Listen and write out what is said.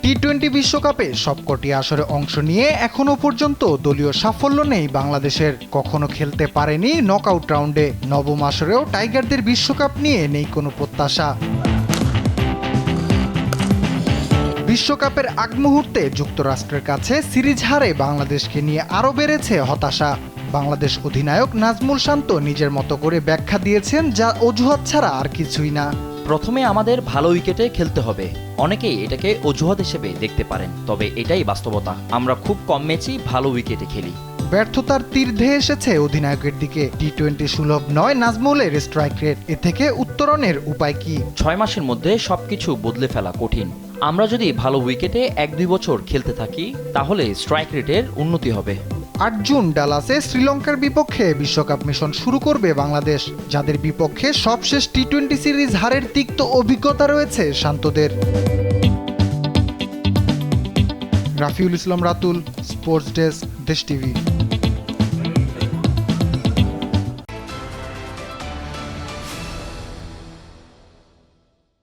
টি-20 বিশ্বকাপে সবকটি আসরে অংশ নিয়ে এখনো পর্যন্ত দলীয় সাফল্য নেই বাংলাদেশের। কখনো খেলতে পারেনি নকআউট রাউন্ডে। নবম আসরেও টাইগারদের বিশ্বকাপ নিয়ে নেই কোনো প্রত্যাশা। বিশ্বকাপের আগ মুহূর্তে যুক্তরাষ্ট্রের কাছে সিরিজ হারে বাংলাদেশকে নিয়ে আরও বেড়েছে হতাশা। বাংলাদেশ অধিনায়ক নাজমুল শান্ত নিজের মতো করে ব্যাখ্যা দিয়েছেন, যা অজুহাত ছাড়া আর কিছুই না। প্রথমে আমাদের ভালো উইকেটে খেলতে হবে। অনেকেই এটাকে অজুহাত হিসেবে দেখতে পারেন, তবে এটাই বাস্তবতা। আমরা খুব কম ম্যাচই ভালো উইকেটে খেলি। ব্যর্থতার তীর ধেয়ে এসেছে অধিনায়কের দিকে। টি-20 সুলভ নয় নাজমুলের স্ট্রাইক রেট। এ থেকে উত্তরণের উপায় কি? 6 মাসের মধ্যে সবকিছু বদলে ফেলা কঠিন। আমরা যদি ভালো উইকেটে 1-2 বছর খেলতে থাকি, তাহলে স্ট্রাইক রেটের উন্নতি হবে। ৮ জুন ডালাসে শ্রীলঙ্কার বিপক্ষে বিশ্বকাপ মিশন শুরু করবে বাংলাদেশ, যাদের বিপক্ষে সবশেষ টি-20 সিরিজ হারের তিক্ত অভিজ্ঞতা রয়েছে শান্তদের। রাফিউল ইসলাম রাতুল, স্পোর্টস ডেস্ক, দেশ টিভি।